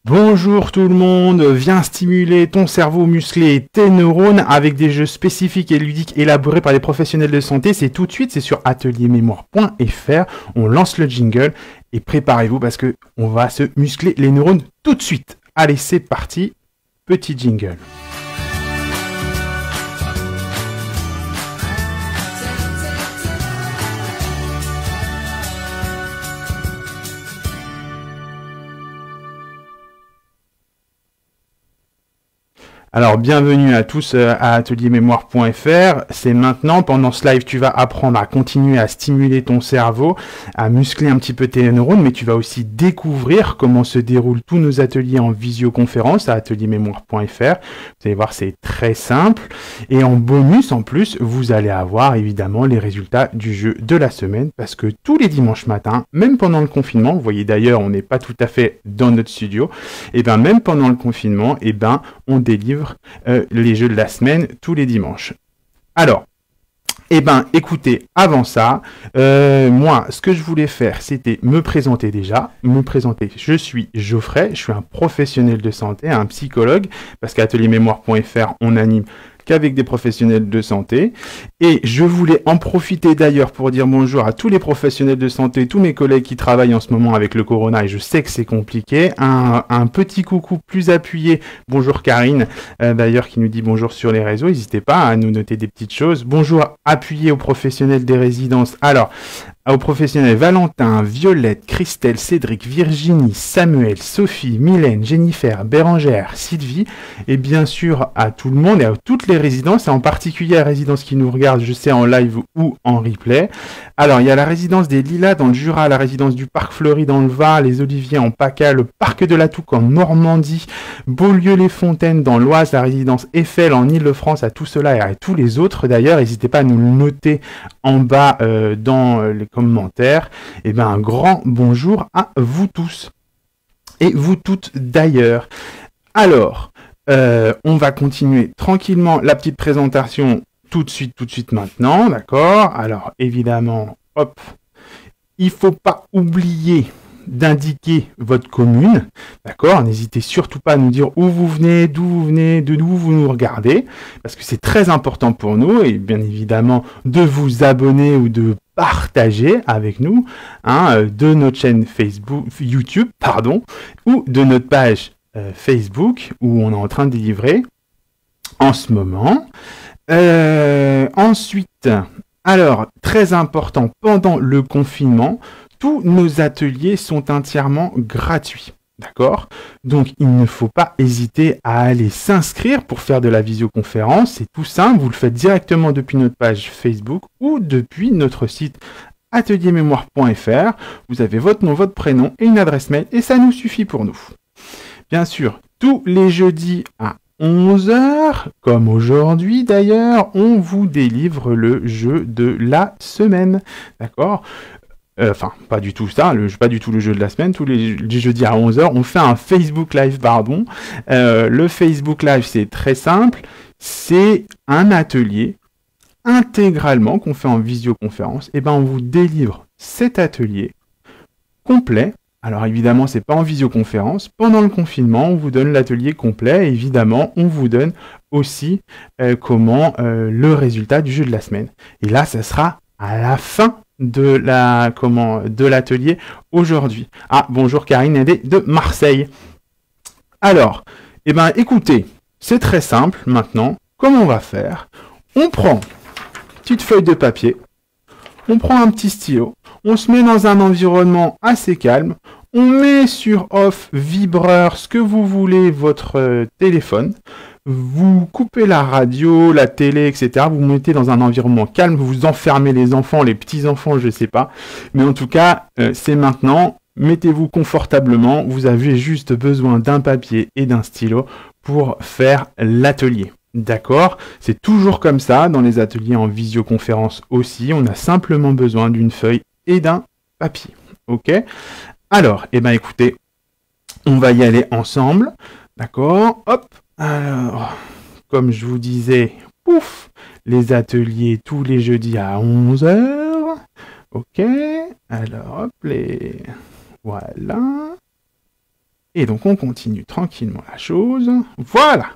Bonjour tout le monde, viens stimuler ton cerveau musclé et tes neurones avec des jeux spécifiques et ludiques élaborés par des professionnels de santé. C'est tout de suite, c'est sur ateliermémoire.fr. On lance le jingle et préparez-vous parce que on va se muscler les neurones tout de suite. Allez, c'est parti, petit jingle. Alors, bienvenue à tous à ateliermémoire.fr. C'est maintenant, pendant ce live, tu vas apprendre à continuer à stimuler ton cerveau, à muscler un petit peu tes neurones, mais tu vas aussi découvrir comment se déroulent tous nos ateliers en visioconférence à ateliermémoire.fr. Vous allez voir, c'est très simple. Et en bonus, en plus, vous allez avoir évidemment les résultats du jeu de la semaine, parce que tous les dimanches matins, même pendant le confinement, vous voyez d'ailleurs, on n'est pas tout à fait dans notre studio, et bien même pendant le confinement, on délivre les jeux de la semaine tous les dimanches. Alors, écoutez, avant ça, moi, ce que je voulais faire, c'était me présenter déjà. Je suis Geoffrey, je suis un professionnel de santé, un psychologue, parce qu'à ateliermémoire.fr, on anime qu'avec des professionnels de santé. Et je voulais en profiter d'ailleurs pour dire bonjour à tous les professionnels de santé, tous mes collègues qui travaillent en ce moment avec le corona, et je sais que c'est compliqué. Un petit coucou plus appuyé. Bonjour Karine, d'ailleurs, qui nous dit bonjour sur les réseaux. N'hésitez pas à nous noter des petites choses. Bonjour appuyé aux professionnels des résidences. Alors, aux professionnels Valentin, Violette, Christelle, Cédric, Virginie, Samuel, Sophie, Mylène, Jennifer, Bérangère, Sylvie, et bien sûr à tout le monde et à toutes les résidences, et en particulier à la résidence qui nous regarde, je sais, en live ou en replay. Alors, il y a la résidence des Lilas dans le Jura, la résidence du Parc Fleury dans le Var, les Oliviers en PACA, le Parc de la Touque en Normandie, Beaulieu-les-Fontaines dans l'Oise, la résidence Eiffel en Ile-de-France, à tout cela et à tous les autres d'ailleurs. N'hésitez pas à nous le noter en bas dans les commentaires. Et un grand bonjour à vous tous et vous toutes d'ailleurs. Alors, on va continuer tranquillement la petite présentation tout de suite maintenant, d'accord? Alors évidemment, hop, il faut pas oublier d'indiquer votre commune, d'accord? N'hésitez surtout pas à nous dire où vous venez, d'où vous nous regardez, parce que c'est très important pour nous, et bien évidemment de vous abonner ou de partager avec nous de notre chaîne YouTube, ou de notre page Facebook, où on est en train de délivrer en ce moment. Ensuite, alors, très important, pendant le confinement, tous nos ateliers sont entièrement gratuits. D'accord? Donc, il ne faut pas hésiter à aller s'inscrire pour faire de la visioconférence. C'est tout simple, vous le faites directement depuis notre page Facebook ou depuis notre site ateliermémoire.fr. Vous avez votre nom, votre prénom et une adresse mail et ça nous suffit pour nous. Bien sûr, tous les jeudis à 11h, comme aujourd'hui d'ailleurs, on vous délivre le jeu de la semaine. D'accord? Enfin, pas du tout ça, pas du tout le jeu de la semaine. Tous les jeudis à 11h, on fait un Facebook Live, pardon. Le Facebook Live, c'est très simple. C'est un atelier intégralement qu'on fait en visioconférence. Et on vous délivre cet atelier complet. Alors évidemment, c'est pas en visioconférence. Pendant le confinement, on vous donne l'atelier complet. Et évidemment, on vous donne aussi le résultat du jeu de la semaine. Et là, ça sera à la fin de l'atelier aujourd'hui. Ah, bonjour Karine, elle est de Marseille. Alors, écoutez, c'est très simple maintenant. Comment on va faire? On prend une petite feuille de papier, on prend un petit stylo, on se met dans un environnement assez calme, on met sur off, vibreur, ce que vous voulez, votre téléphone, vous coupez la radio, la télé, etc. Vous mettez dans un environnement calme, vous enfermez les enfants, les petits-enfants, je ne sais pas. Mais en tout cas, c'est maintenant. Mettez-vous confortablement. Vous avez juste besoin d'un papier et d'un stylo pour faire l'atelier. D'accord? C'est toujours comme ça dans les ateliers en visioconférence aussi. On a simplement besoin d'une feuille et d'un papier. Ok? Alors, écoutez, on va y aller ensemble. D'accord? Hop! Alors, comme je vous disais, pouf, les ateliers tous les jeudis à 11h. Ok, alors hop, voilà. Et donc on continue tranquillement la chose. Voilà.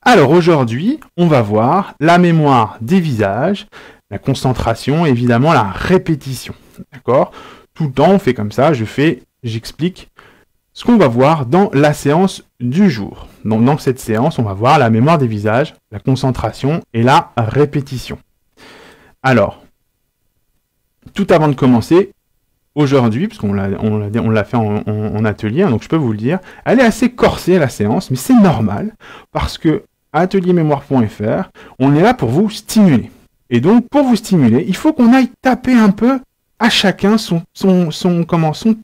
Alors aujourd'hui, on va voir la mémoire des visages, la concentration, évidemment la répétition. D'accord? Tout le temps, on fait comme ça, j'explique ce qu'on va voir dans la séance du jour. Donc dans cette séance, on va voir la mémoire des visages, la concentration et la répétition. Alors, tout avant de commencer, aujourd'hui, parce qu'on l'a fait en atelier, hein, donc je peux vous le dire, elle est assez corsée la séance, mais c'est normal, parce que à ateliermémoire.fr, on est là pour vous stimuler. Et donc, pour vous stimuler, il faut qu'on aille taper un peu à chacun son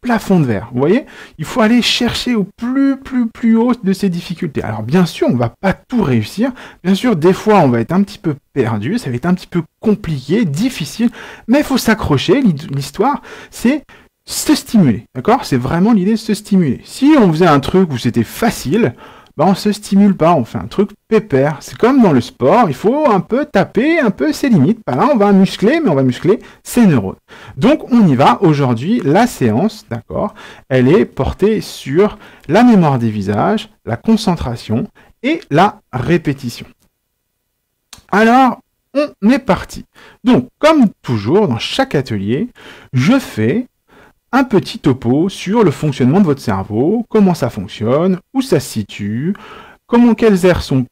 plafond de verre. Vous voyez? Il faut aller chercher au plus haut de ses difficultés. Alors bien sûr, on va pas tout réussir. Bien sûr, des fois, on va être un petit peu perdu, ça va être un petit peu compliqué, difficile, mais il faut s'accrocher. L'histoire, c'est se stimuler. D'accord? C'est vraiment l'idée de se stimuler. Si on faisait un truc où c'était facile, on se stimule pas, on fait un truc pépère. C'est comme dans le sport, il faut un peu taper un peu ses limites. Pas là, on va muscler, mais on va muscler ses neurones. Donc on y va. Aujourd'hui, la séance, d'accord, elle est portée sur la mémoire des visages, la concentration et la répétition. Alors, on est parti. Donc, comme toujours, dans chaque atelier, je fais un petit topo sur le fonctionnement de votre cerveau, comment ça fonctionne, où ça se situe, quelles aires sont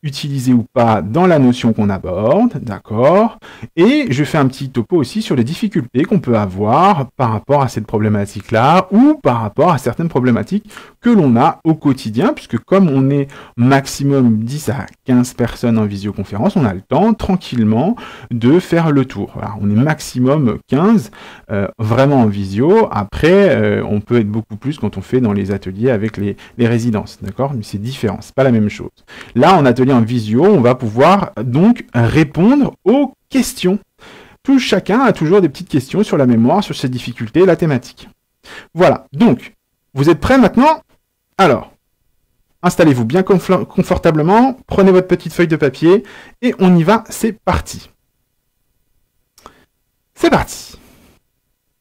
utilisées ou pas dans la notion qu'on aborde, d'accord? Et je fais un petit topo aussi sur les difficultés qu'on peut avoir par rapport à cette problématique-là ou par rapport à certaines problématiques que l'on a au quotidien, puisque comme on est maximum 10 à 15 personnes en visioconférence, on a le temps tranquillement de faire le tour. Voilà, on est maximum 15 vraiment en visio. Après, on peut être beaucoup plus quand on fait dans les ateliers avec les résidences, d'accord? Mais c'est différent, c'est pas la même chose. Là, en atelier en visio, on va pouvoir donc répondre aux questions. Chacun a toujours des petites questions sur la mémoire, sur ses difficultés, la thématique. Voilà, donc, vous êtes prêts maintenant? Alors, installez-vous bien confortablement, prenez votre petite feuille de papier, et on y va, c'est parti. C'est parti.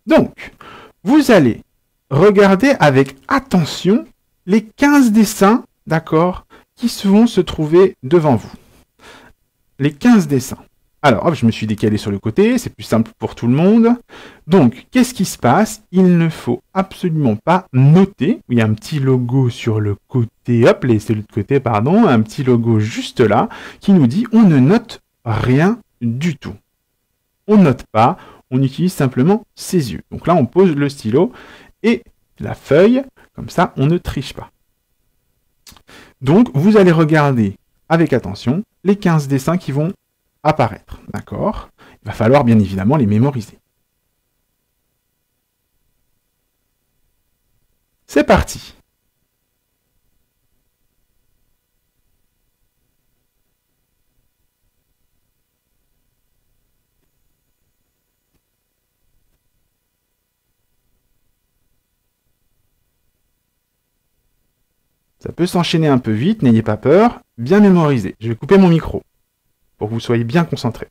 Donc, vous allez regarder avec attention les 15 dessins, d'accord, qui vont se trouver devant vous. Les 15 dessins. Alors, hop, je me suis décalé sur le côté, c'est plus simple pour tout le monde. Donc, qu'est-ce qui se passe? Il ne faut absolument pas noter. Il y a un petit logo sur le côté, hop, c'est l'autre côté, pardon, un petit logo juste là, qui nous dit on ne note rien du tout. On ne note pas, on utilise simplement ses yeux. Donc là, on pose le stylo et la feuille, comme ça, on ne triche pas. Donc, vous allez regarder avec attention les 15 dessins qui vont apparaître. D'accord? Il va falloir bien évidemment les mémoriser. C'est parti! Ça peut s'enchaîner un peu vite, n'ayez pas peur, bien mémoriser. Je vais couper mon micro pour que vous soyez bien concentrés.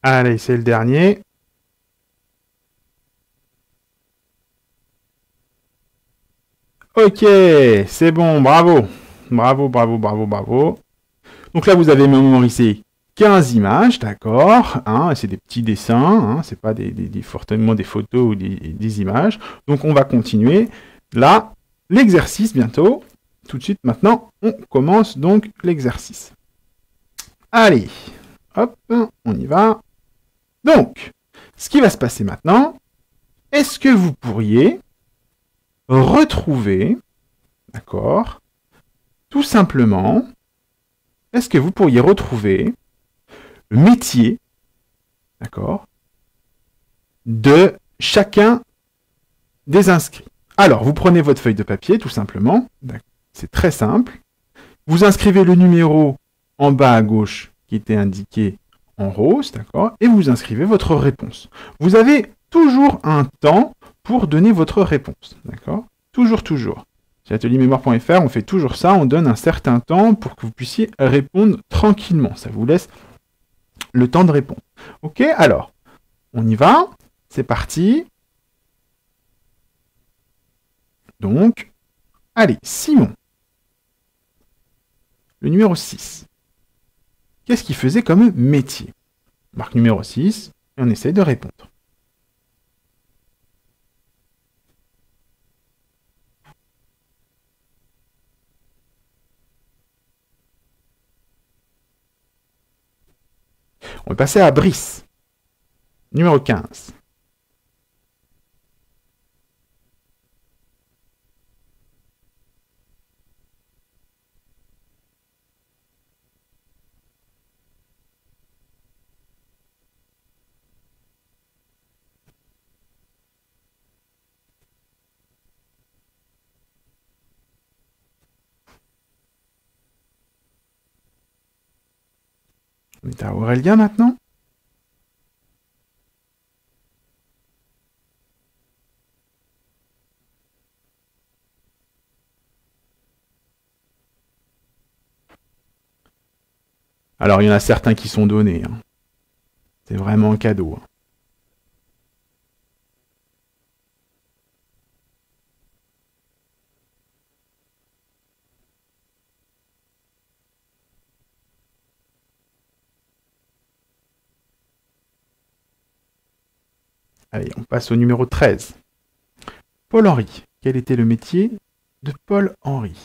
Allez, c'est le dernier. Ok, c'est bon, bravo. Bravo, bravo, bravo, bravo. Donc là, vous avez mémorisé 15 images, d'accord, hein, c'est des petits dessins, hein, c'est pas fortement des photos ou des images. Donc on va continuer. Là, l'exercice bientôt. Tout de suite, maintenant, on commence donc l'exercice. Allez, hop, on y va. Donc, ce qui va se passer maintenant, est-ce que vous pourriez retrouver, d'accord, tout simplement, est-ce que vous pourriez retrouver le métier, d'accord, de chacun des inscrits. Alors, vous prenez votre feuille de papier, tout simplement. C'est très simple. Vous inscrivez le numéro en bas à gauche qui était indiqué en rose, d'accord, et vous inscrivez votre réponse. Vous avez toujours un temps pour donner votre réponse, d'accord. Toujours, toujours. Chez ateliermémoire.fr, on fait toujours ça, on donne un certain temps pour que vous puissiez répondre tranquillement. Ça vous laisse le temps de répondre. Ok, alors, on y va. C'est parti. Donc, allez, Simon. Le numéro 6. Qu'est-ce qu'il faisait comme métier? Marque numéro 6, et on essaie de répondre. On va passer à Brice. Numéro 15. On est à Aurélien maintenant. Alors, il y en a certains qui sont donnés. Hein. C'est vraiment un cadeau. Hein. Allez, on passe au numéro 13. Paul-Henri. Quel était le métier de Paul-Henri?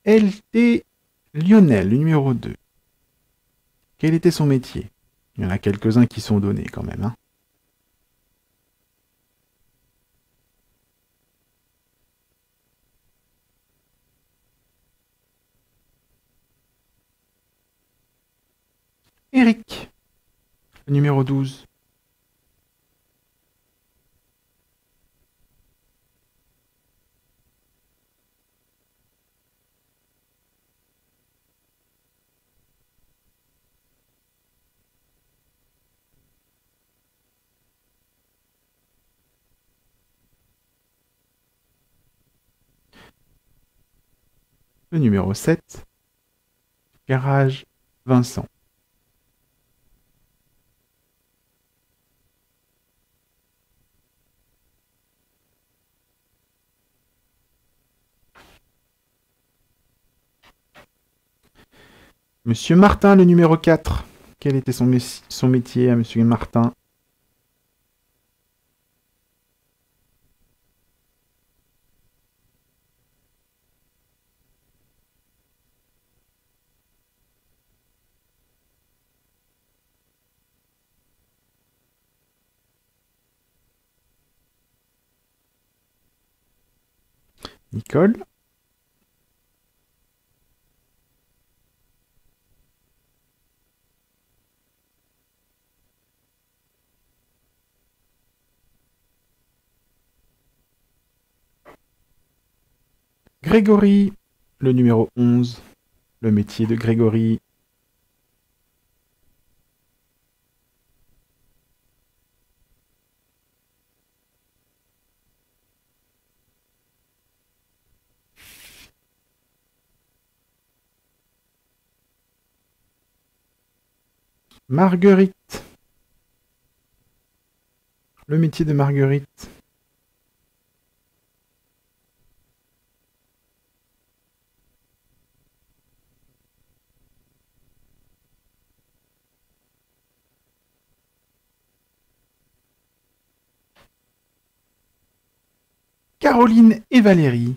LT Lionel, le numéro 2. Quel était son métier? Il y en a quelques-uns qui sont donnés quand même. Hein. Eric, le numéro 12. Le numéro 7. Garage Vincent. Monsieur Martin, le numéro 4. Quel était son métier à Monsieur Martin? Nicole. Grégory, le numéro 11. Le métier de Grégory. Marguerite. Le métier de Marguerite. Caroline et Valérie.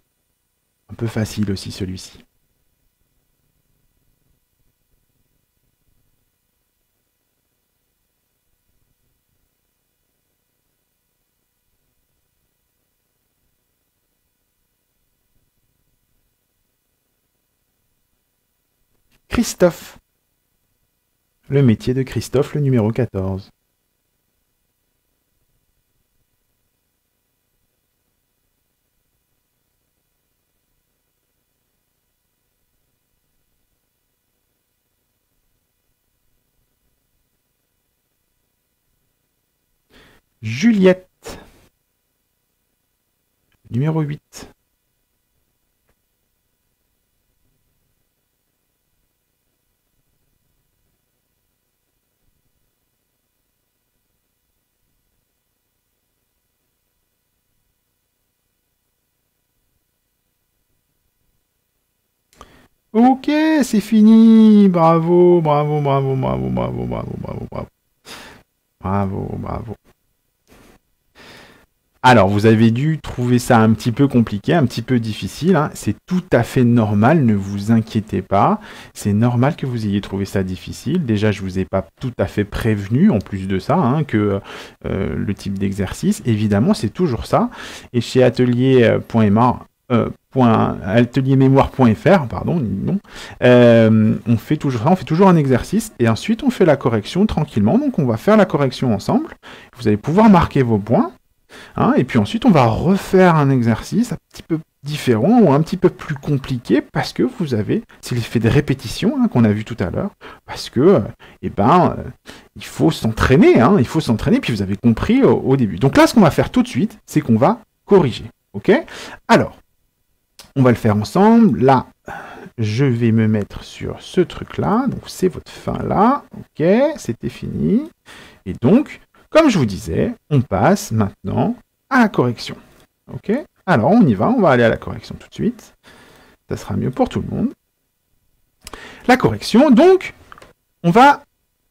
Un peu facile aussi celui-ci. Christophe. Le métier de Christophe, le numéro 14. Juliette. Numéro 8. Ok, c'est fini. Bravo, bravo, bravo, bravo, bravo, bravo, bravo, bravo. Bravo, bravo. Alors, vous avez dû trouver ça un petit peu compliqué, un petit peu difficile. Hein. C'est tout à fait normal, ne vous inquiétez pas. C'est normal que vous ayez trouvé ça difficile. Déjà, je ne vous ai pas tout à fait prévenu, en plus de ça, hein, que le type d'exercice, évidemment, c'est toujours ça. Et chez ateliermémoire.fr, pardon, non, on fait toujours ça, on fait toujours un exercice, et ensuite on fait la correction tranquillement. Donc on va faire la correction ensemble. Vous allez pouvoir marquer vos points. Hein, et puis ensuite, on va refaire un exercice un petit peu différent ou un petit peu plus compliqué parce que vous avez, c'est l'effet de répétition hein, qu'on a vu tout à l'heure, parce que, il faut s'entraîner, hein, il faut s'entraîner, puis vous avez compris au début. Donc là, ce qu'on va faire tout de suite, c'est qu'on va corriger, ok? Alors, on va le faire ensemble. Là, je vais me mettre sur ce truc-là, donc c'est votre fin là, ok? C'était fini. Et donc, comme je vous disais, on passe maintenant à la correction. Ok? Alors, on y va, on va aller à la correction tout de suite. Ça sera mieux pour tout le monde. La correction, donc, on va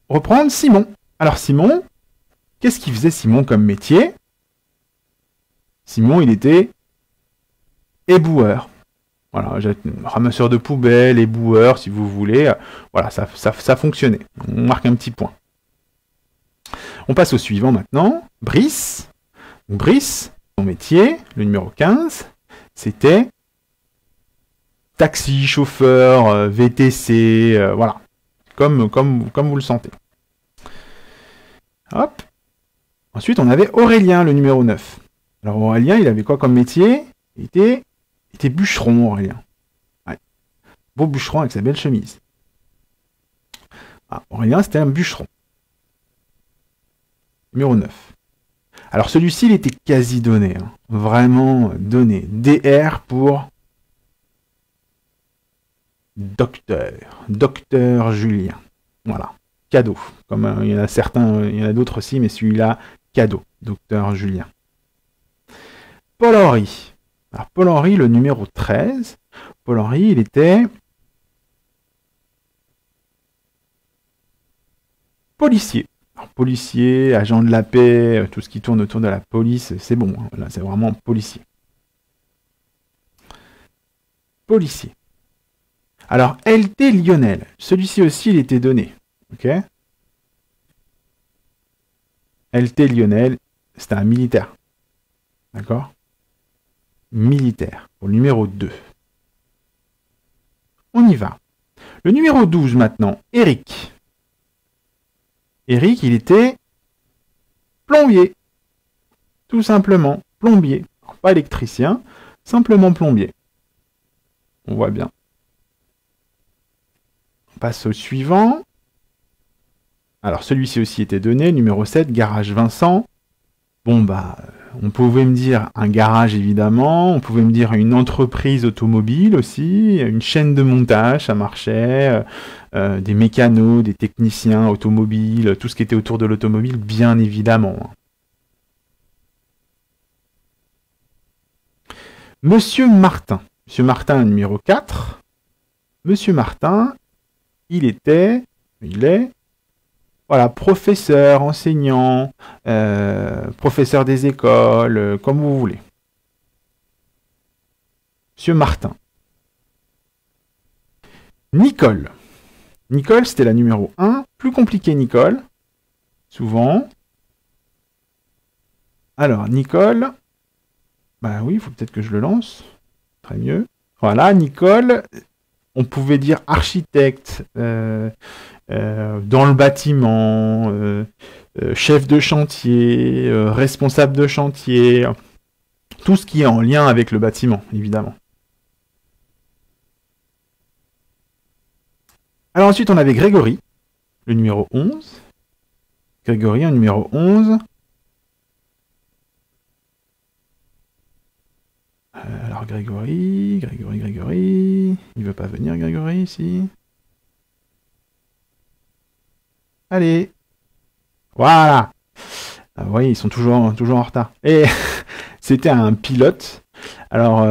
reprendre Simon. Alors, Simon, qu'est-ce qu'il faisait Simon comme métier? Simon, il était éboueur. Voilà, ramasseur de poubelles, éboueur, si vous voulez. Voilà, ça fonctionnait. On marque un petit point. On passe au suivant maintenant. Brice. Brice, son métier, le numéro 15, c'était taxi, chauffeur, VTC, voilà. Comme vous le sentez. Hop. Ensuite, on avait Aurélien, le numéro 9. Alors Aurélien, il avait quoi comme métier? Il était bûcheron, Aurélien. Ouais. Beau bûcheron avec sa belle chemise. Ah, Aurélien, c'était un bûcheron. Numéro 9. Alors celui-ci, il était quasi donné. Hein. Vraiment donné. DR pour docteur. Docteur Julien. Voilà. Cadeau. Comme il y en a certains, il y en a d'autres aussi, mais celui-là, cadeau. Docteur Julien. Paul-Henri. Alors Paul-Henri, le numéro 13. Paul-Henri, il était policier. Alors, policier, agent de la paix, tout ce qui tourne autour de la police, c'est bon. Hein. Là, c'est vraiment policier. Policier. Alors, LT Lionel. Celui-ci aussi, il était donné. Ok? LT Lionel, c'était un militaire. D'accord? Militaire. Pour le numéro 2. On y va. Le numéro 12 maintenant, Eric. Eric, il était plombier. Tout simplement, plombier. Alors, pas électricien, simplement plombier. On voit bien. On passe au suivant. Alors, celui-ci aussi était donné. Numéro 7, Garage Vincent. Bon, bah, On pouvait me dire un garage, évidemment. On pouvait me dire une entreprise automobile aussi. Une chaîne de montage, ça marchait. Des mécanos, des techniciens automobiles, tout ce qui était autour de l'automobile, bien évidemment. Monsieur Martin. Monsieur Martin, numéro 4. Monsieur Martin, il est, voilà, professeur, enseignant, professeur des écoles, comme vous voulez. Monsieur Martin. Nicole. Nicole, c'était la numéro 1. Plus compliqué, Nicole. Souvent. Alors, Nicole. Bah oui, il faut peut-être que je le lance. Très mieux. Voilà, Nicole. On pouvait dire architecte, dans le bâtiment, chef de chantier, responsable de chantier. Tout ce qui est en lien avec le bâtiment, évidemment. Alors ensuite, on avait Grégory, le numéro 11. Grégory, un numéro 11. Alors Grégory. Il veut pas venir, Grégory, ici. Allez. Voilà. Ah, vous voyez, ils sont toujours en retard. Et c'était un pilote. Alors,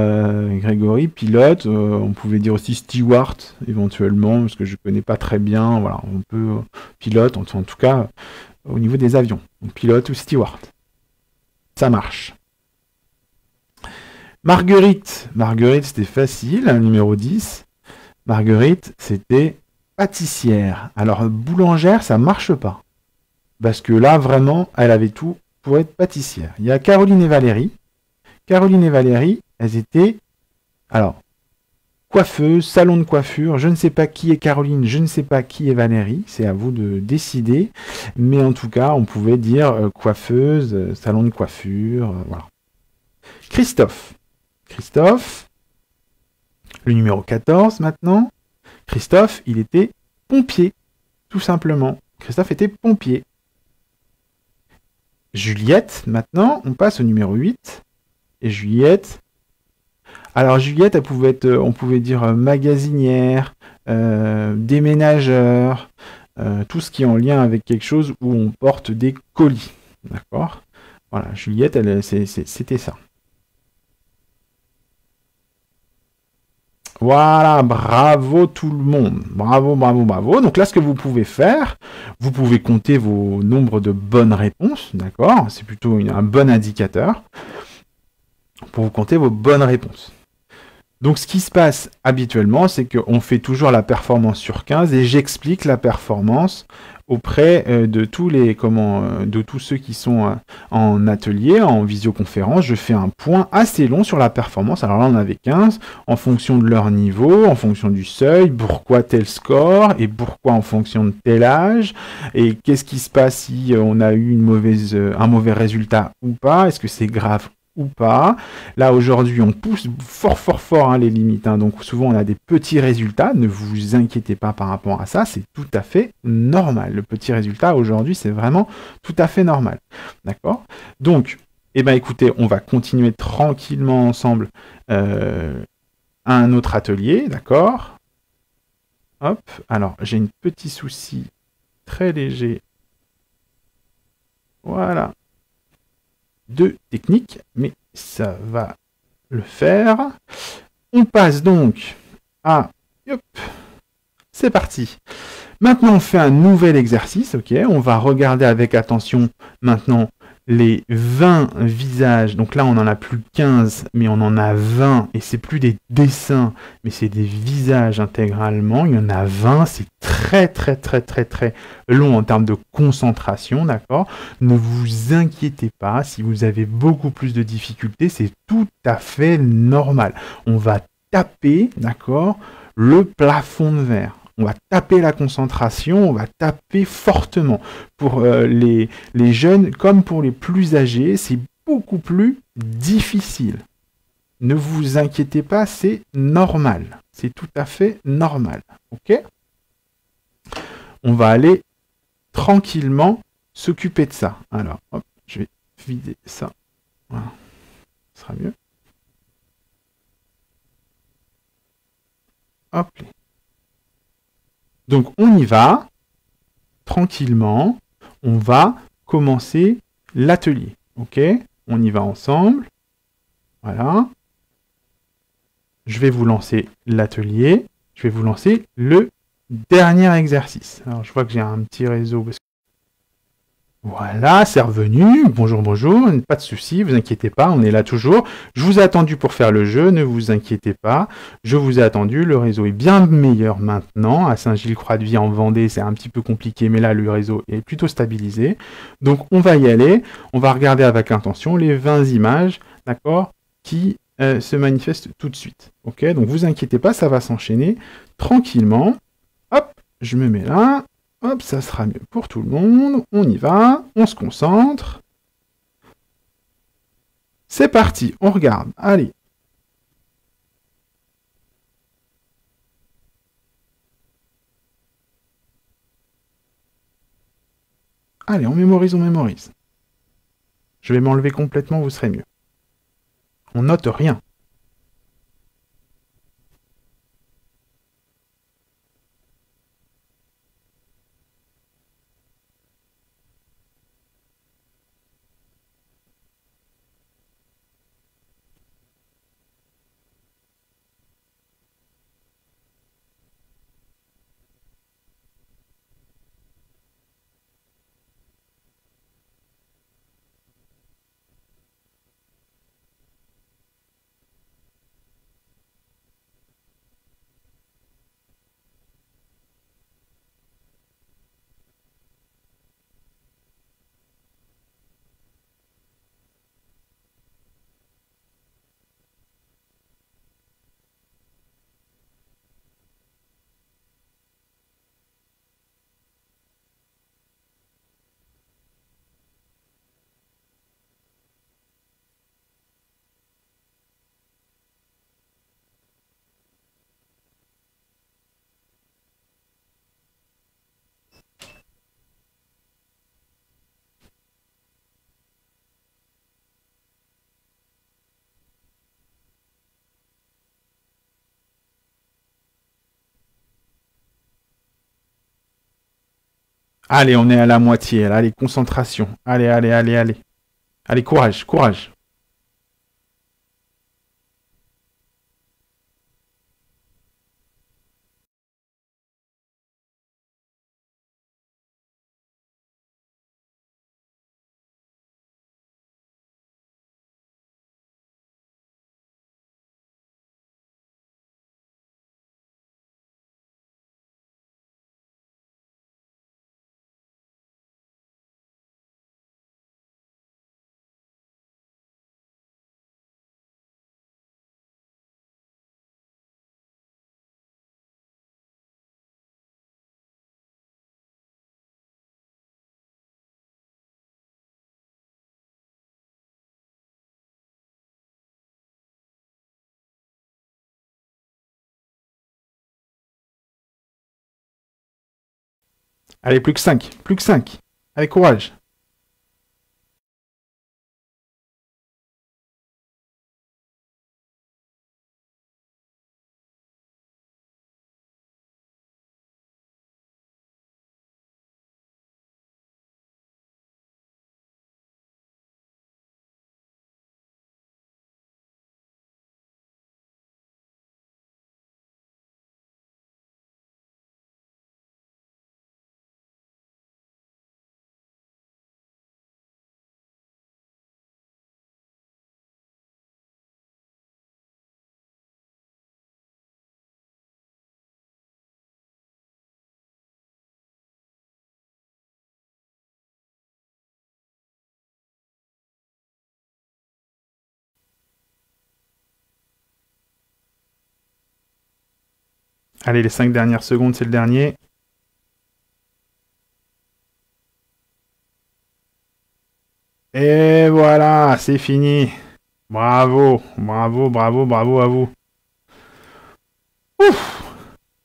Grégory, pilote, on pouvait dire aussi steward, éventuellement, parce que je ne connais pas très bien. Voilà, on peut pilote, en tout cas, au niveau des avions. Donc, pilote ou steward. Ça marche. Marguerite. Marguerite, c'était facile, numéro 10. Marguerite, c'était pâtissière. Alors, boulangère, ça marche pas. Parce que là, vraiment, elle avait tout pour être pâtissière. Il y a Caroline et Valérie. Caroline et Valérie, elles étaient, alors, coiffeuses, salon de coiffure. Je ne sais pas qui est Caroline, je ne sais pas qui est Valérie. C'est à vous de décider. Mais en tout cas, on pouvait dire coiffeuse, salon de coiffure, voilà. Christophe. Christophe, le numéro 14 maintenant. Christophe, il était pompier, tout simplement. Christophe était pompier. Juliette, maintenant, on passe au numéro 8. Et Juliette, alors Juliette, elle pouvait être, on pouvait dire magasinière, déménageur, tout ce qui est en lien avec quelque chose où on porte des colis. D'accord ? Voilà, Juliette, c'était ça. Voilà, bravo tout le monde. Bravo, bravo, bravo. Donc là, ce que vous pouvez faire, vous pouvez compter vos nombres de bonnes réponses, d'accord ? C'est plutôt un bon indicateur pour vous compter vos bonnes réponses. Donc ce qui se passe habituellement, c'est qu'on fait toujours la performance sur 15 et j'explique la performance auprès de tous ceux qui sont en atelier, en visioconférence. Je fais un point assez long sur la performance. Alors là, on avait 15 en fonction de leur niveau, en fonction du seuil, pourquoi tel score et pourquoi en fonction de tel âge et qu'est-ce qui se passe si on a eu un mauvais résultat ou pas, est-ce que c'est grave ou pas. Là, aujourd'hui, on pousse fort les limites. Donc, souvent, on a des petits résultats. Ne vous inquiétez pas par rapport à ça. C'est tout à fait normal. Le petit résultat, aujourd'hui, c'est vraiment tout à fait normal. D'accord ? Donc, écoutez, on va continuer tranquillement ensemble un autre atelier. D'accord ? Hop. Alors, j'ai un petit souci très léger. Voilà. De technique, mais ça va le faire. On passe donc à... Hop, c'est parti. Maintenant, on fait un nouvel exercice, ok ? On va regarder avec attention maintenant les 20 visages. Donc là, on n'en a plus 15, mais on en a 20. Et c'est plus des dessins, mais c'est des visages intégralement. Il y en a 20. C'est très long en termes de concentration, d'accord ? Ne vous inquiétez pas. Si vous avez beaucoup plus de difficultés, c'est tout à fait normal. On va taper, d'accord, le plafond de verre. On va taper la concentration, on va taper fortement. Pour les jeunes comme pour les plus âgés, c'est beaucoup plus difficile. Ne vous inquiétez pas, c'est normal. C'est tout à fait normal. Ok ? On va aller tranquillement s'occuper de ça. Alors, hop, je vais vider ça. Voilà. Ce sera mieux. Hop. Donc on y va. Tranquillement. On va commencer l'atelier. Ok? On y va ensemble. Voilà. Je vais vous lancer l'atelier. Je vais vous lancer le dernier exercice. Alors je vois que j'ai un petit réseau. Voilà, c'est revenu. Bonjour, bonjour. Pas de souci, vous inquiétez pas, on est là toujours. Je vous ai attendu pour faire le jeu, ne vous inquiétez pas. Je vous ai attendu, le réseau est bien meilleur maintenant. À Saint-Gilles-Croix-de-Vie en Vendée, c'est un petit peu compliqué, mais là, le réseau est plutôt stabilisé. Donc, on va y aller. On va regarder avec intention les 20 images, d'accord, qui se manifestent tout de suite. Ok, donc vous inquiétez pas, ça va s'enchaîner tranquillement. Hop, je me mets là. Hop, ça sera mieux pour tout le monde. On y va, on se concentre. C'est parti, on regarde. Allez. Allez, on mémorise, on mémorise. Je vais m'enlever complètement, vous serez mieux. On note rien. Allez, on est à la moitié. Allez, concentration. Allez, allez, allez, allez. Allez, courage, courage. Allez, plus que 5. Plus que 5. Allez, courage. Allez, les 5 dernières secondes, c'est le dernier. Et voilà, c'est fini. Bravo, bravo, bravo, bravo à vous. Ouf.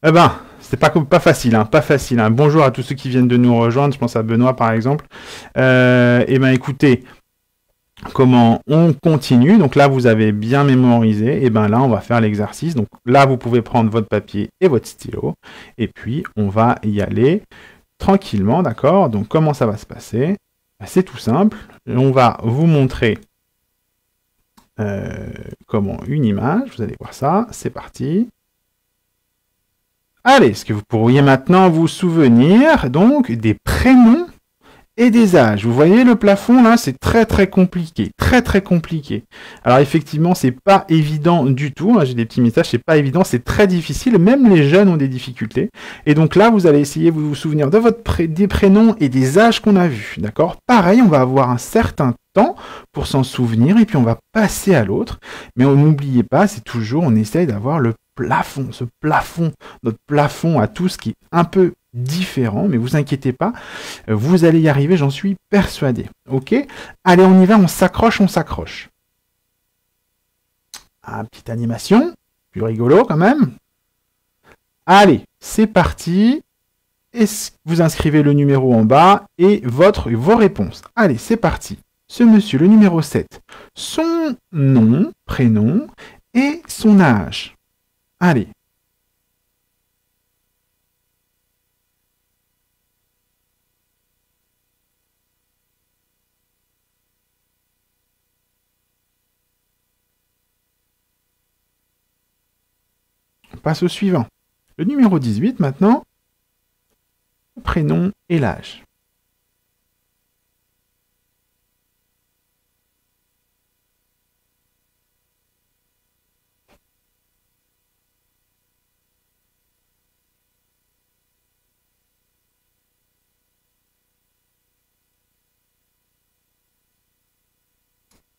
Eh ben, c'était pas facile, hein, pas facile. Hein. Bonjour à tous ceux qui viennent de nous rejoindre. Je pense à Benoît, par exemple. Eh ben, écoutez, comment on continue. Donc là, vous avez bien mémorisé. Et bien là, on va faire l'exercice. Donc là, vous pouvez prendre votre papier et votre stylo. Et puis, on va y aller tranquillement, d'accord? Donc, comment ça va se passer? C'est tout simple. On va vous montrer comment une image. Vous allez voir ça. C'est parti. Allez, est-ce que vous pourriez maintenant vous souvenir donc des prénoms et des âges? Vous voyez le plafond là, c'est très compliqué, très compliqué. Alors effectivement, c'est pas évident du tout, hein, j'ai des petits messages, c'est pas évident, c'est très difficile, même les jeunes ont des difficultés. Et donc là, vous allez essayer de vous souvenir de des prénoms et des âges qu'on a vus, d'accord? Pareil, on va avoir un certain temps pour s'en souvenir et puis on va passer à l'autre. Mais n'oubliez pas, c'est toujours, on essaye d'avoir le plafond, ce plafond, notre plafond à tous qui est un peu différent, mais vous inquiétez pas, vous allez y arriver, j'en suis persuadé. Ok? Allez, on y va, on s'accroche, on s'accroche. Ah, petite animation, plus rigolo quand même. Allez, c'est parti. Et vous inscrivez le numéro en bas et vos réponses. Allez, c'est parti. Ce monsieur, le numéro 7, son nom, prénom et son âge. Allez. On passe au suivant. Le numéro 18 maintenant, le prénom et l'âge.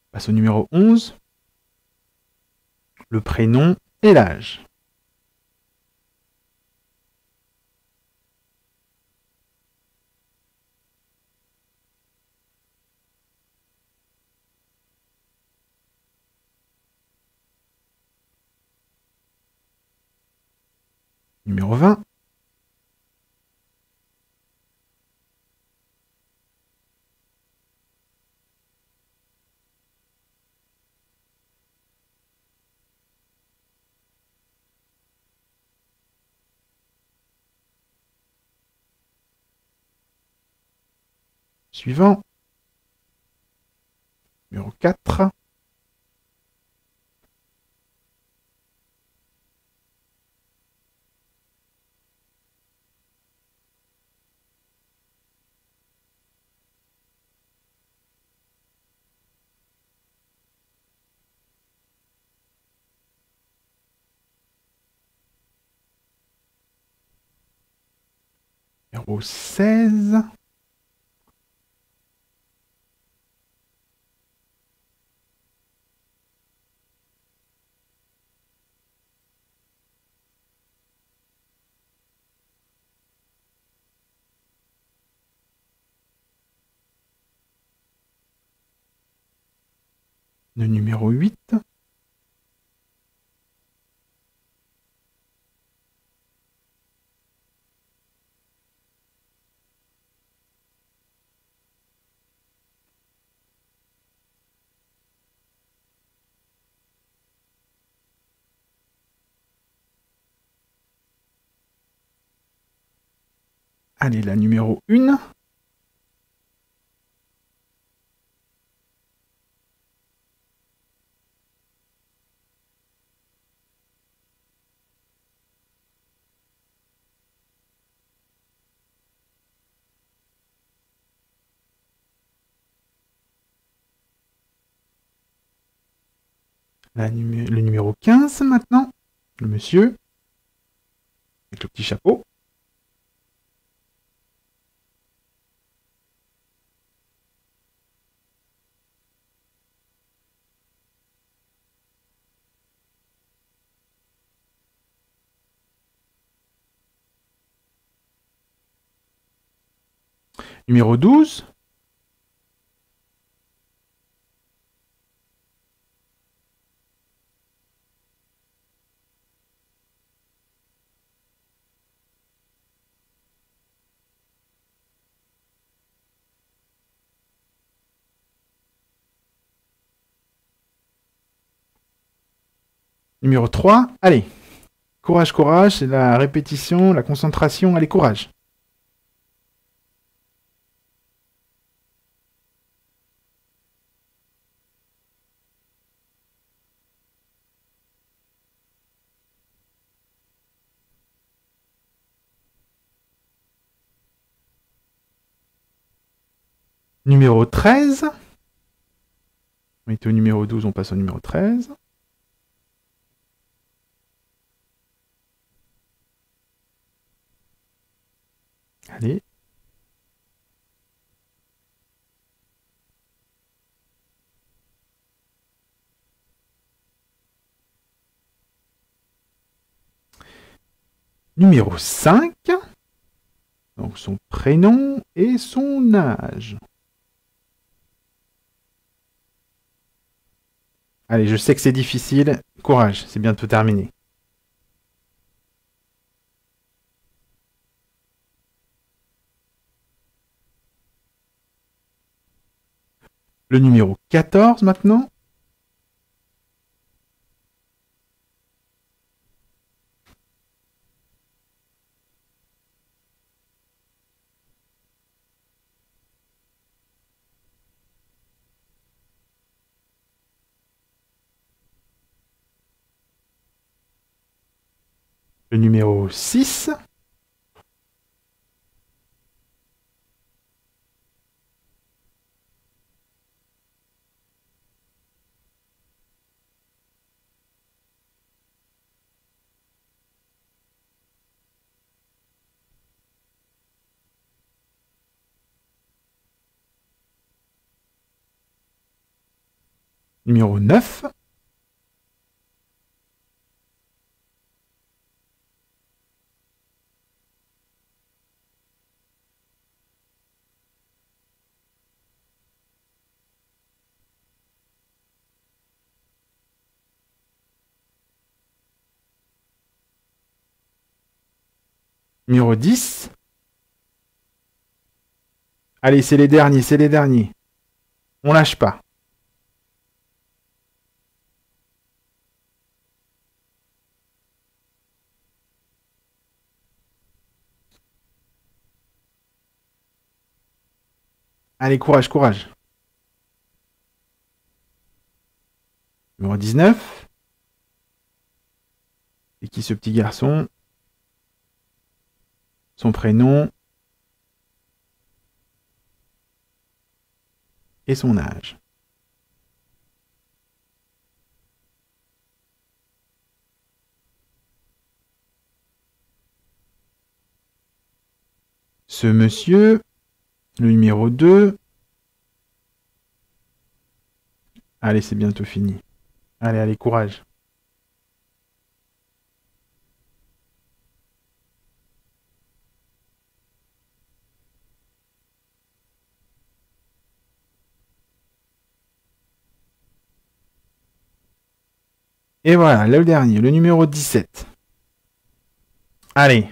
On passe au numéro 11, le prénom et l'âge. Numéro 20. Suivant. Numéro 4. Numéro 16. Le numéro 8. Allez, la numéro 1. Le numéro 15 maintenant. Le monsieur. Avec le petit chapeau. Numéro 12. Numéro 3, allez. Courage, courage, c'est la répétition, la concentration, allez, courage. Numéro 13. On était au numéro 12, on passe au numéro 13. Allez. Numéro 5. Donc son prénom et son âge. Allez, je sais que c'est difficile. Courage, c'est bientôt terminé. Le numéro 14 maintenant. Le numéro 6. Numéro 9. Numéro 10. Allez, c'est les derniers, c'est les derniers. On lâche pas. Allez, courage, courage. Numéro 19. C'est qui ce petit garçon? Son prénom. Et son âge. Ce monsieur, le numéro 2. Allez, c'est bientôt fini. Allez, allez, courage. Et voilà, le dernier, le numéro 17. Allez.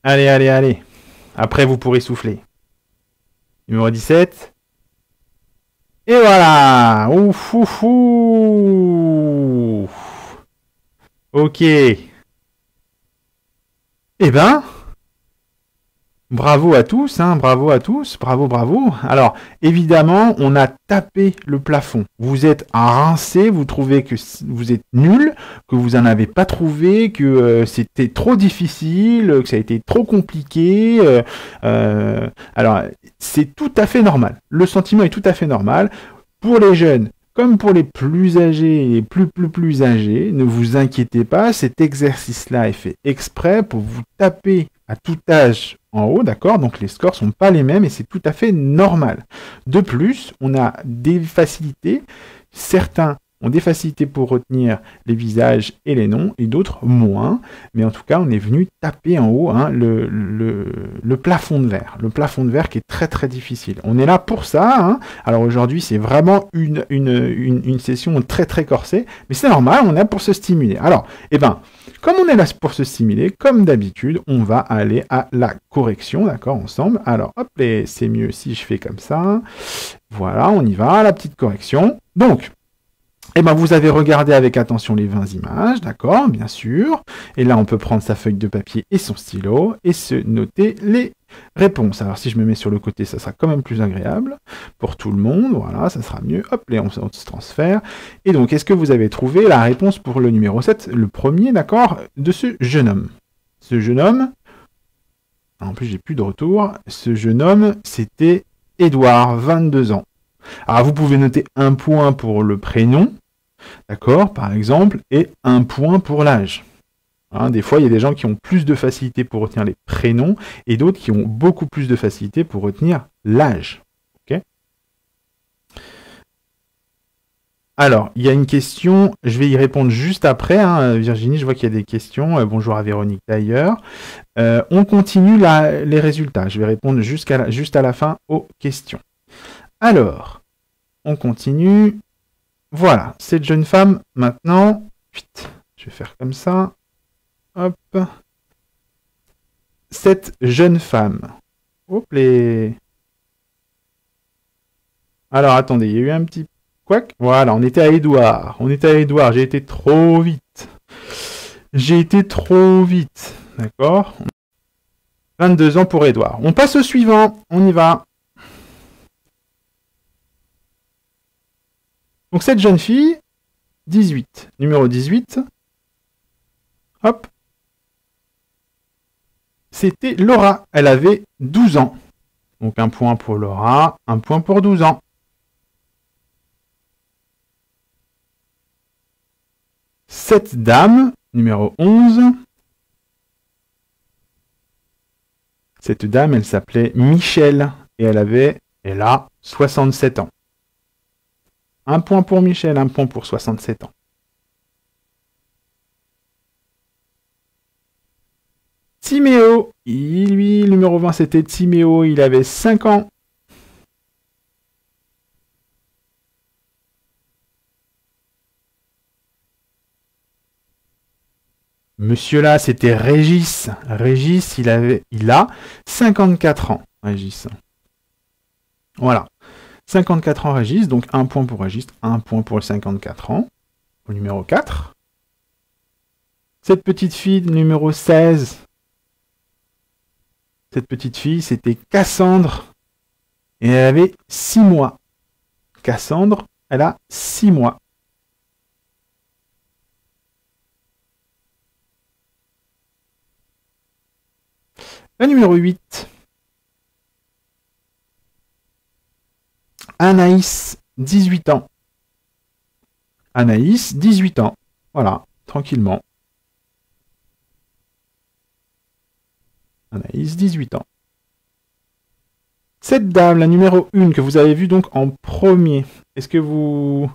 Allez, allez, allez. Après, vous pourrez souffler. Numéro 17. Et voilà. Ouf, ouf, ouf. Ok. Eh ben, bravo à tous, hein, bravo à tous, bravo, bravo. Alors, évidemment, on a tapé le plafond. Vous êtes rincé, vous trouvez que vous êtes nul, que vous n'en avez pas trouvé, que c'était trop difficile, que ça a été trop compliqué. Alors, c'est tout à fait normal. Le sentiment est tout à fait normal. Pour les jeunes, comme pour les plus âgés et plus âgés, ne vous inquiétez pas, cet exercice-là est fait exprès pour vous taper à tout âge en haut, d'accord? Donc les scores sont pas les mêmes et c'est tout à fait normal. De plus, on a des facilités. Certains ont des facilités pour retenir les visages et les noms, et d'autres moins. Mais en tout cas, on est venu taper en haut hein, le plafond de verre. Le plafond de verre qui est très très difficile. On est là pour ça. Hein. Alors aujourd'hui, c'est vraiment une session très très corsée, mais c'est normal, on est là pour se stimuler. Alors, eh ben, comme on est là pour se stimuler, comme d'habitude, on va aller à la correction, d'accord, ensemble. Alors, hop, c'est mieux si je fais comme ça. Voilà, on y va, la petite correction. Donc, eh ben, vous avez regardé avec attention les 20 images, d'accord, bien sûr. Et là, on peut prendre sa feuille de papier et son stylo et se noter les réponses. Alors, si je me mets sur le côté, ça sera quand même plus agréable pour tout le monde. Voilà, ça sera mieux. Hop, on se transfère. Et donc, est-ce que vous avez trouvé la réponse pour le numéro 7, le premier, d'accord, de ce jeune homme? Ce jeune homme, en plus, j'ai plus de retour. Ce jeune homme, c'était Édouard, 22 ans. Alors, vous pouvez noter un point pour le prénom, d'accord, par exemple, et un point pour l'âge. Hein, des fois, il y a des gens qui ont plus de facilité pour retenir les prénoms et d'autres qui ont beaucoup plus de facilité pour retenir l'âge. Okay. Alors, il y a une question, je vais y répondre juste après. Hein, Virginie, je vois qu'il y a des questions. Bonjour à Véronique d'ailleurs. On continue les résultats. Je vais répondre juste à la fin aux questions. Alors, on continue. Voilà, cette jeune femme, maintenant, je vais faire comme ça. Hop. Cette jeune femme. Hop les. Alors, attendez, il y a eu un petit couac. Voilà, on était à Édouard. J'ai été trop vite. D'accord. 22 ans pour Édouard. On passe au suivant. On y va. Donc cette jeune fille, 18, numéro 18, hop, c'était Laura, elle avait 12 ans. Donc un point pour Laura, un point pour 12 ans. Cette dame, numéro 11, cette dame, elle s'appelait Michel, et elle a 67 ans. Un point pour Michel, un point pour 67 ans. Timéo, lui, le numéro 20, c'était Timéo, il avait 5 ans. Monsieur là, c'était Régis. Régis, il a 54 ans, Régis. Voilà. 54 ans Régis, donc un point pour Régis, un point pour le 54 ans. Au numéro 4. Cette petite fille, numéro 16. Cette petite fille, c'était Cassandre. Et elle avait 6 mois. Cassandre, elle a 6 mois. La numéro 8. Anaïs, 18 ans. Anaïs, 18 ans. Voilà, tranquillement. Anaïs, 18 ans. Cette dame, la numéro 1, que vous avez vue donc en premier. Est-ce que vous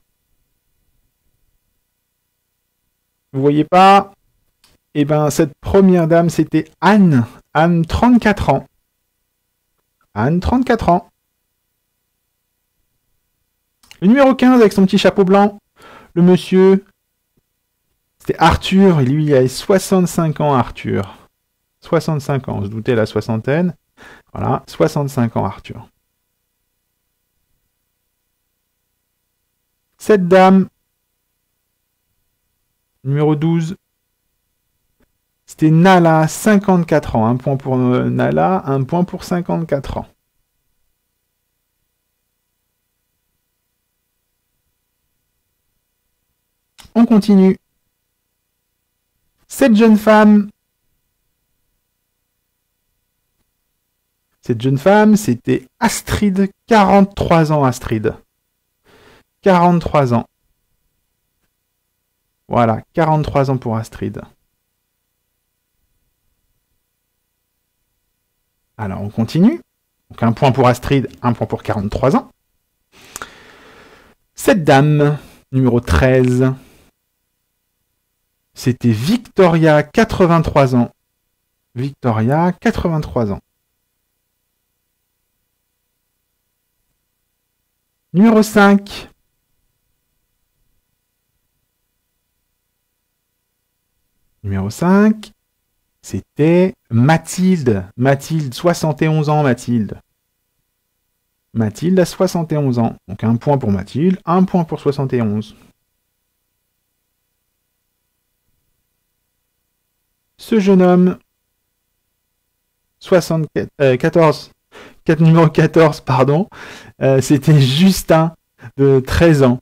voyez pas? Eh bien, cette première dame, c'était Anne. Anne, 34 ans. Anne, 34 ans. Le numéro 15 avec son petit chapeau blanc, le monsieur, c'était Arthur, et lui il avait 65 ans Arthur. 65 ans, on se doutait la soixantaine. Voilà, 65 ans Arthur. Cette dame, numéro 12, c'était Nala, 54 ans. Un point pour Nala, un point pour 54 ans. On continue. Cette jeune femme, c'était Astrid, 43 ans Astrid. 43 ans. Voilà, 43 ans pour Astrid. Alors, on continue. Donc, un point pour Astrid, un point pour 43 ans. Cette dame, Numéro 13. C'était Victoria, 83 ans. Victoria, 83 ans. Numéro 5. Numéro 5. C'était Mathilde. Mathilde, 71 ans, Mathilde. Mathilde a 71 ans. Donc un point pour Mathilde, un point pour 71. Ce jeune homme, 14, numéro 14, pardon, c'était Justin, de 13 ans.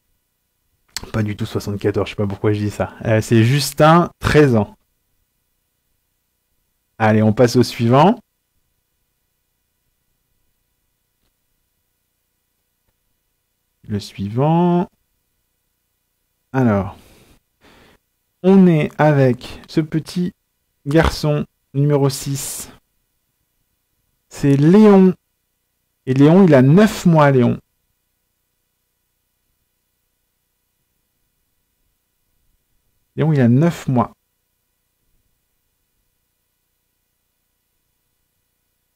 Pas du tout 74, je sais pas pourquoi je dis ça. C'est Justin, 13 ans. Allez, on passe au suivant. Le suivant. Alors, on est avec ce petit garçon numéro 6. C'est Léon. Et Léon, il a 9 mois, Léon. Léon, il a 9 mois.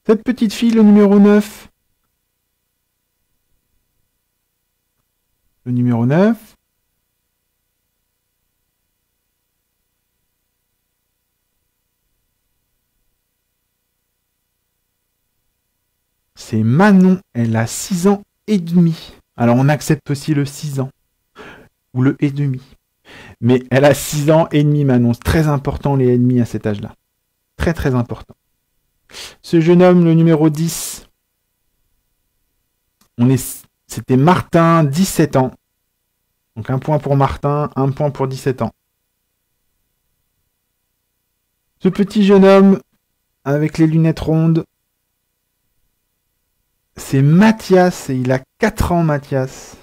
Cette petite fille, le numéro 9. Le numéro 9. C'est Manon. Elle a 6 ans et demi. Alors, on accepte aussi le 6 ans. Ou le et demi. Mais elle a 6 ans et demi, Manon. C'est très important, les et demi à cet âge-là. Très, très important. Ce jeune homme, le numéro 10. C'était Martin, 17 ans. Donc un point pour Martin, un point pour 17 ans. Ce petit jeune homme, avec les lunettes rondes, c'est Mathias, et il a 4 ans, Mathias.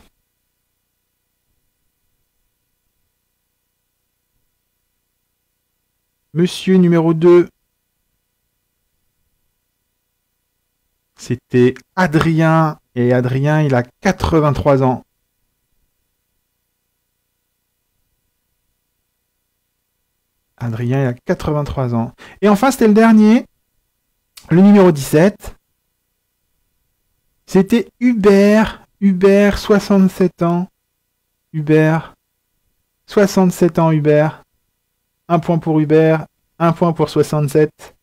Monsieur numéro 2, c'était Adrien, et Adrien, il a 83 ans. Adrien, il a 83 ans. Et enfin, c'était le dernier, le numéro 17. C'était Hubert. Hubert, 67 ans. Hubert. 67 ans, Hubert. Un point pour Hubert. Un point pour 67.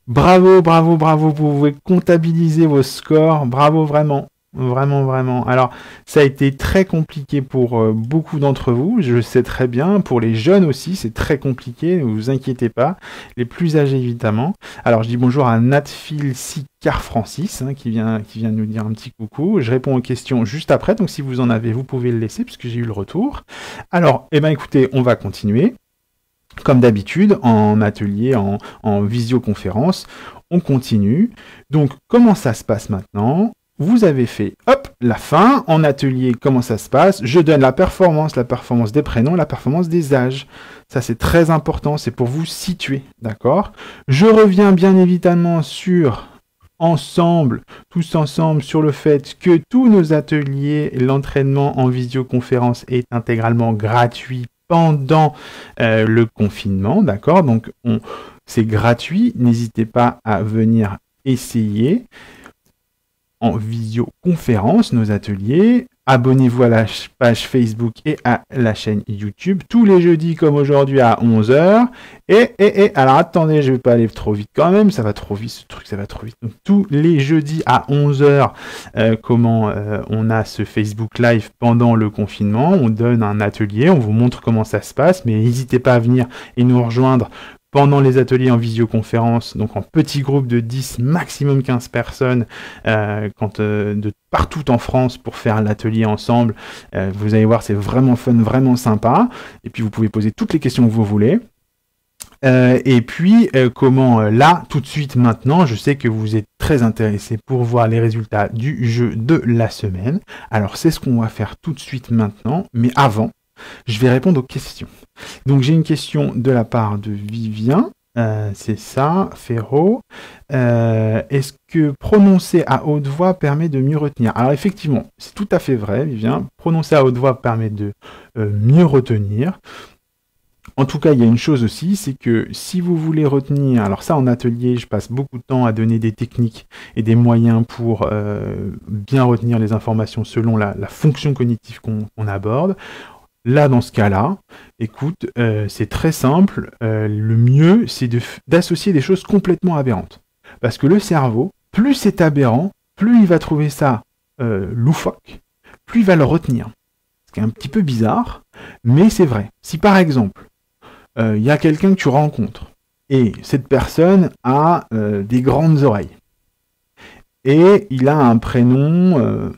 Bravo, bravo, bravo. Vous pouvez comptabiliser vos scores. Bravo, vraiment. Vraiment, vraiment. Alors, ça a été très compliqué pour beaucoup d'entre vous. Je le sais très bien. Pour les jeunes aussi, c'est très compliqué. Ne vous inquiétez pas. Les plus âgés, évidemment. Alors, je dis bonjour à Natphil Sicard Francis, qui vient nous dire un petit coucou. Je réponds aux questions juste après. Donc, si vous en avez, vous pouvez le laisser puisque j'ai eu le retour. Alors, écoutez, on va continuer. Comme d'habitude, en atelier, en visioconférence, on continue. Donc, comment ça se passe maintenant ? Vous avez fait, hop, la fin. En atelier, comment ça se passe ? Je donne la performance des prénoms, la performance des âges. Ça, c'est très important, c'est pour vous situer, d'accord ? Je reviens bien évidemment tous ensemble, sur le fait que tous nos ateliers, l'entraînement en visioconférence est intégralement gratuit pendant le confinement, d'accord ? Donc, c'est gratuit, n'hésitez pas à venir essayer. En visioconférence, nos ateliers. Abonnez-vous à la page Facebook et à la chaîne YouTube tous les jeudis comme aujourd'hui à 11h. Alors attendez, je ne vais pas aller trop vite quand même, ça va trop vite ce truc, ça va trop vite. Donc tous les jeudis à 11h, on a ce Facebook Live pendant le confinement, on donne un atelier, on vous montre comment ça se passe, mais n'hésitez pas à venir et nous rejoindre pendant les ateliers en visioconférence, donc en petits groupes de 10, maximum 15 personnes, de partout en France pour faire l'atelier ensemble. Vous allez voir, c'est vraiment fun, vraiment sympa. Et puis, vous pouvez poser toutes les questions que vous voulez. Et puis, là, tout de suite maintenant, je sais que vous êtes très intéressés pour voir les résultats du jeu de la semaine. Alors, c'est ce qu'on va faire tout de suite maintenant, mais avant, je vais répondre aux questions. Donc j'ai une question de la part de Vivien. C'est ça, Ferro. Est-ce que prononcer à haute voix permet de mieux retenir? Alors effectivement, c'est tout à fait vrai, Vivien. Prononcer à haute voix permet de mieux retenir. En tout cas, il y a une chose aussi, c'est que si vous voulez retenir, alors ça en atelier, je passe beaucoup de temps à donner des techniques et des moyens pour bien retenir les informations selon la fonction cognitive qu'on aborde. Là, dans ce cas-là, écoute, c'est très simple. Le mieux, c'est d'associer des choses complètement aberrantes. Parce que le cerveau, plus c'est aberrant, plus il va trouver ça loufoque, plus il va le retenir. Ce qui est un petit peu bizarre, mais c'est vrai. Si par exemple, il y a quelqu'un que tu rencontres, et cette personne a des grandes oreilles, et il a un prénom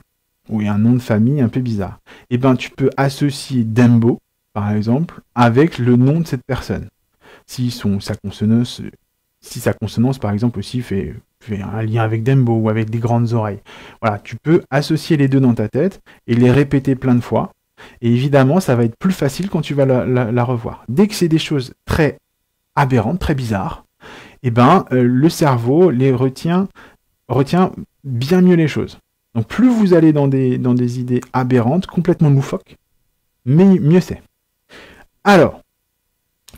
ou un nom de famille un peu bizarre, et ben tu peux associer Dembo, par exemple, avec le nom de cette personne. Si sa consonance, par exemple, aussi fait un lien avec Dembo ou avec des grandes oreilles. Voilà, tu peux associer les deux dans ta tête et les répéter plein de fois. Et évidemment, ça va être plus facile quand tu vas la revoir. Dès que c'est des choses très aberrantes, très bizarres, et ben le cerveau les retient bien mieux les choses. Donc plus vous allez dans des idées aberrantes, complètement loufoques, mais mieux c'est. Alors,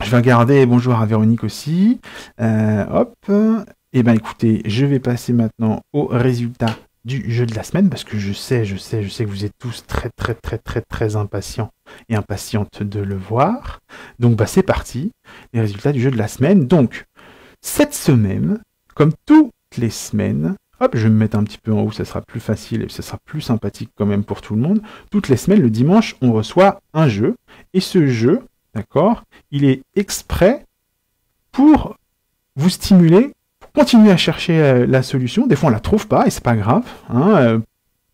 je vais regarder, bonjour à Véronique aussi. Hop. Et ben écoutez, je vais passer maintenant au résultat du jeu de la semaine, parce que je sais que vous êtes tous très impatients et impatientes de le voir. Donc bah c'est parti, les résultats du jeu de la semaine. Donc, cette semaine, comme toutes les semaines, hop, je vais me mettre un petit peu en haut, ça sera plus facile et ça sera plus sympathique quand même pour tout le monde. Toutes les semaines, le dimanche, on reçoit un jeu. Et ce jeu, d'accord, il est exprès pour vous stimuler, pour continuer à chercher la solution. Des fois, on la trouve pas et c'est pas grave.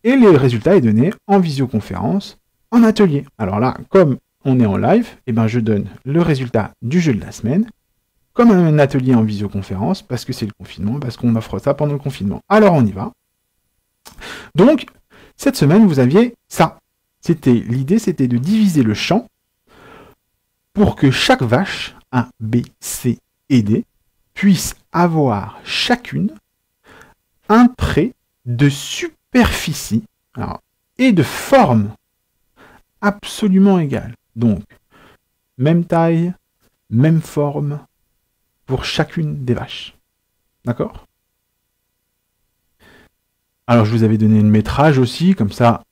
Et le résultat est donné en visioconférence, en atelier. Alors là, comme on est en live, eh ben, je donne le résultat du jeu de la semaine comme un atelier en visioconférence, parce que c'est le confinement, parce qu'on offre ça pendant le confinement. Alors on y va. Donc, cette semaine, vous aviez ça. L'idée, c'était de diviser le champ pour que chaque vache, A, B, C et D, puisse avoir chacune un trait de superficie et de forme absolument égale. Donc, même taille, même forme, pour chacune des vaches. D'accord? Alors je vous avais donné le métrage aussi, comme ça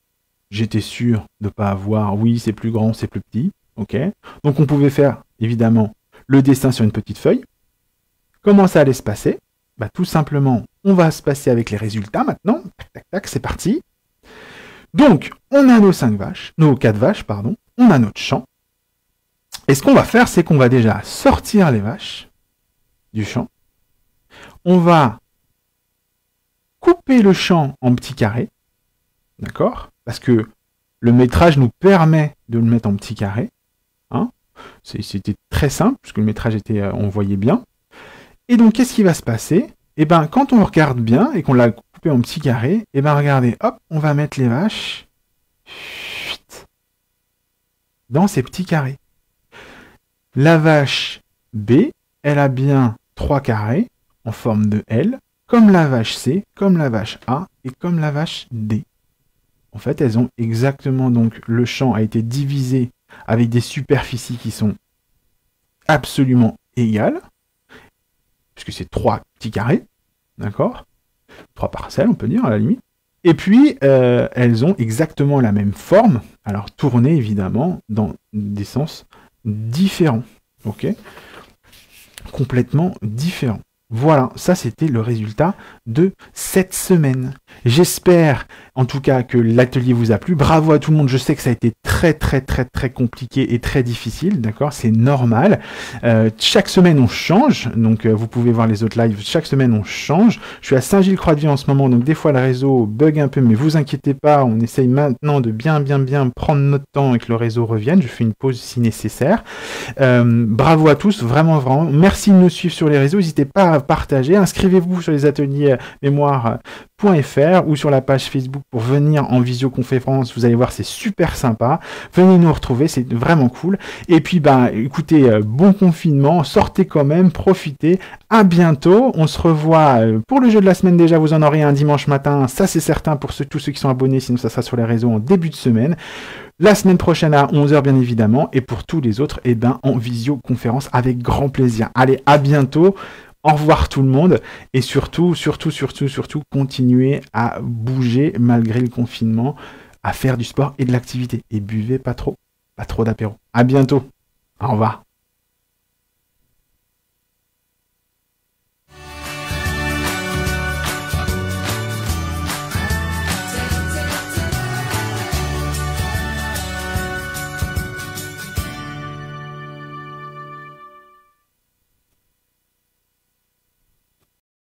j'étais sûr de ne pas avoir, oui c'est plus grand, c'est plus petit, ok? Donc on pouvait faire évidemment le dessin sur une petite feuille. Comment ça allait se passer? Bah, tout simplement, on va se passer avec les résultats maintenant. Tac, tac, tac, c'est parti. Donc on a nos 4 vaches, pardon, on a notre champ. Et ce qu'on va faire, c'est qu'on va déjà sortir les vaches du champ. On va couper le champ en petits carrés, d'accord? Parce que le métrage nous permet de le mettre en petits carrés. C'était très simple, puisque le métrage était, on voyait bien. Et donc, qu'est-ce qui va se passer? Eh bien, quand on regarde bien et qu'on l'a coupé en petits carrés, eh bien, regardez, hop, on va mettre les vaches dans ces petits carrés. La vache B, elle a bien 3 carrés en forme de L, comme la vache C, comme la vache A et comme la vache D. En fait, elles ont exactement, donc le champ a été divisé avec des superficies qui sont absolument égales, puisque c'est 3 petits carrés, d'accord? 3 parcelles, on peut dire, à la limite. Et puis, elles ont exactement la même forme, alors tournées évidemment dans des sens différents, ok? Complètement différents. Voilà, ça c'était le résultat de cette semaine. J'espère en tout cas que l'atelier vous a plu. Bravo à tout le monde, je sais que ça a été très compliqué et très difficile, d'accord? C'est normal. Chaque semaine on change, donc vous pouvez voir les autres lives, chaque semaine on change. Je suis à Saint-Gilles-Croix-de-Vie en ce moment, donc des fois le réseau bug un peu, mais vous inquiétez pas, on essaye maintenant de bien prendre notre temps et que le réseau revienne. Je fais une pause si nécessaire. Bravo à tous, vraiment. Merci de nous suivre sur les réseaux, n'hésitez pas partager. Inscrivez-vous sur les ateliers mémoire.fr ou sur la page Facebook pour venir en visioconférence. Vous allez voir, c'est super sympa. Venez nous retrouver, c'est vraiment cool. Et puis, écoutez, bon confinement, sortez quand même, profitez. À bientôt. On se revoit pour le jeu de la semaine déjà. Vous en aurez un dimanche matin, ça c'est certain pour tous ceux qui sont abonnés. Sinon, ça sera sur les réseaux en début de semaine. La semaine prochaine à 11h bien évidemment, et pour tous les autres, en visioconférence avec grand plaisir. Allez, à bientôt, au revoir tout le monde, et surtout, continuez à bouger malgré le confinement, à faire du sport et de l'activité. Et buvez pas trop d'apéro. À bientôt, au revoir.